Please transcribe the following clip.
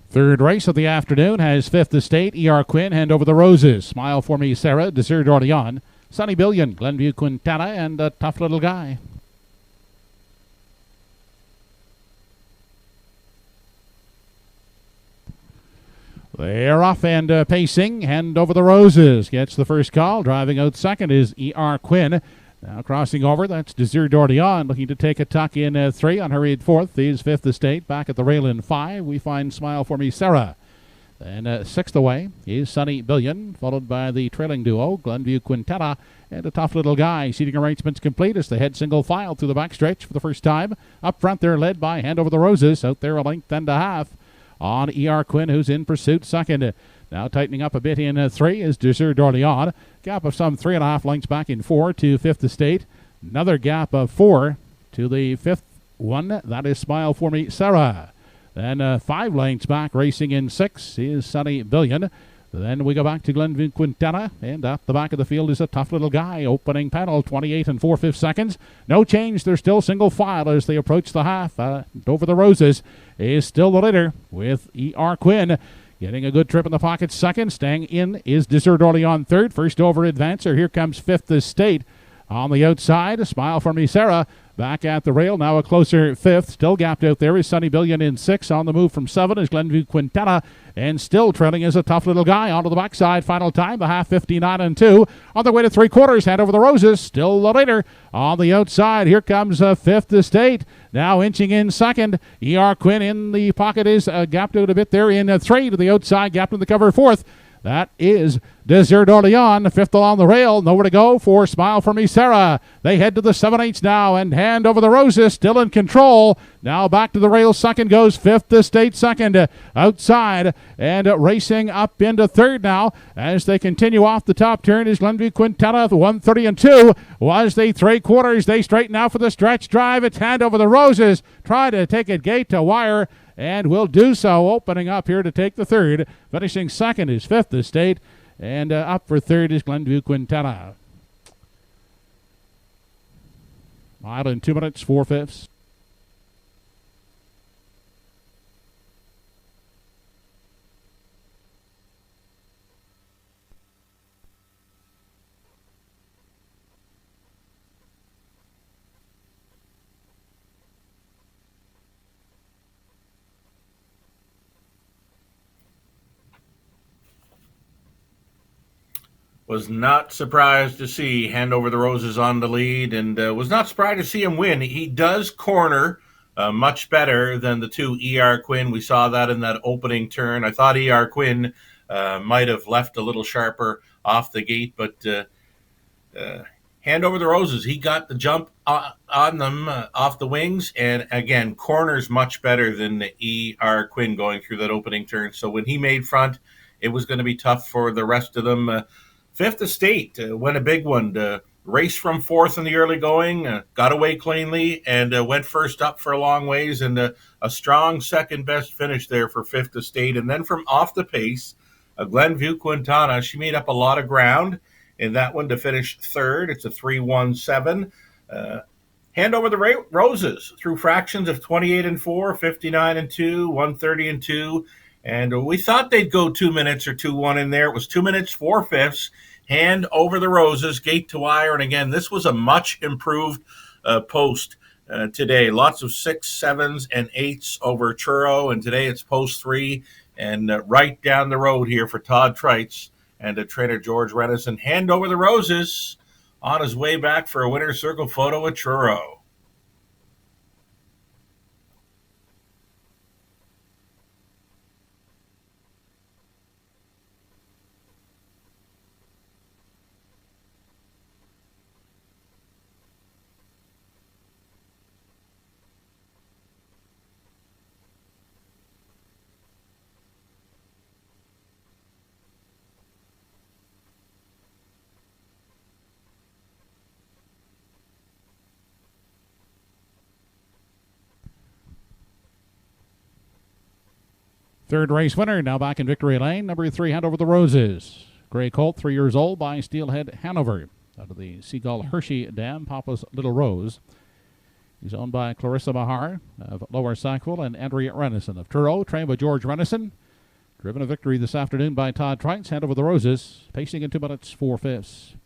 Third race of the afternoon has Fifth Estate, E.R. Quinn, Hand Over the Roses, Smile for Me, Sarah, Desert d'Orléans, Sunny Billion, Glenview Quintana, and a Tough Little Guy. They're off and pacing. Hand Over the Roses gets the first call. Driving out second is E.R. Quinn. Now crossing over, that's Desert d'Orléans looking to take a tuck in 3. Unhurried fourth is Fifth Estate. Back at the rail in 5, we find Smile for Me, Sarah. Then sixth away is Sunny Billion, followed by the trailing duo, Glenview Quintana, and a Tough Little Guy. Seating arrangements complete as they head single file through the backstretch for the first time. Up front, they're led by Hand Over the Roses, out there a length and a half on E.R. Quinn, who's in pursuit second. Now tightening up a bit in 3 is Desert d'Orléans. Gap of some 3.5 lengths back in 4 to Fifth Estate. Another gap of 4 to the fifth one. That is Smile for Me, Sarah. Then 5 lengths back, racing in 6 is Sunny Billion. Then we go back to Glenview Quintana, and up the back of the field is a Tough Little Guy. Opening panel, 28 and 4/5 seconds. No change, they're still single file as they approach the half. Over the Roses is still the leader with E.R. Quinn. Getting a good trip in the pocket second. Staying in is Desert d'Orléans third. First over Advancer. Here comes Fifth Estate on the outside. Smile for Me, Sarah. Back at the rail, now a closer fifth. Still gapped out there is Sunny Billion in 6. On the move from 7 is Glenview Quintana. And still trailing is a Tough Little Guy. Onto the backside, final time, the half 59 and 2. On the way to 3/4, Hand Over the Roses. Still the leader. On the outside, here comes Fifth Estate. Now inching in second. E.R. Quinn in the pocket is gapped out a bit there in 3 to the outside, gapped in the cover 4th. That is Desert d'Orléans, 5th along the rail. Nowhere to go for Smile for Me, Sarah. They head to the 7/8 now, and Hand Over the Roses still in control. Now back to the rail. Second goes Fifth Estate second outside, and racing up into third now as they continue off the top turn is Glenview Quintana. 1:30 and 2 was the 3/4. They straighten out for the stretch drive. It's Hand Over the Roses. Try to take it gate to wire, and will do so, opening up here to take the third. Finishing second is Fifth Estate, and up for third is Glenview Quintana. Mile in 2 minutes, 4/5. Was not surprised to see Hand Over the Roses on the lead, and was not surprised to see him win. He does corner much better than the 2 E.R. Quinn. We saw that in that opening turn. I thought E.R. Quinn might have left a little sharper off the gate, but Hand Over the Roses, he got the jump on them off the wings, and again, corners much better than the E.R. Quinn going through that opening turn. So when he made front, it was going to be tough for the rest of them. Fifth Estate went a big one. Raced from 4th in the early going, got away cleanly, and went first up for a long ways, and a strong second-best finish there for Fifth Estate. And then from off the pace, Glenview Quintana, she made up a lot of ground in that one to finish third. It's a 3:17. Hand Over the Roses through fractions of 28 and 4, 59 and 2, 1:30 and 2. And we thought they'd go 2 minutes or 2-1 in there. It was 2 minutes, 4/5. Hand Over the Roses, gate to wire. And again, this was a much improved post today. Lots of 6, 7s, and 8s over Truro. And today it's post 3. And right down the road here for Todd Trites and trainer George Renison. Hand Over the Roses on his way back for a winner's circle photo at Truro. Third race winner, now back in victory lane, number 3, Hand Over the Roses. Gray Colt, 3 years old, by Steelhead Hanover. Out of the Seagull Hershey Dam, Papa's Little Rose. He's owned by Clarissa Mahar of Lower Sackville and Andrea Renison of Truro, trained by George Renison. Driven a victory this afternoon by Todd Trites. Hand over the roses, pacing in 2 minutes 4/5.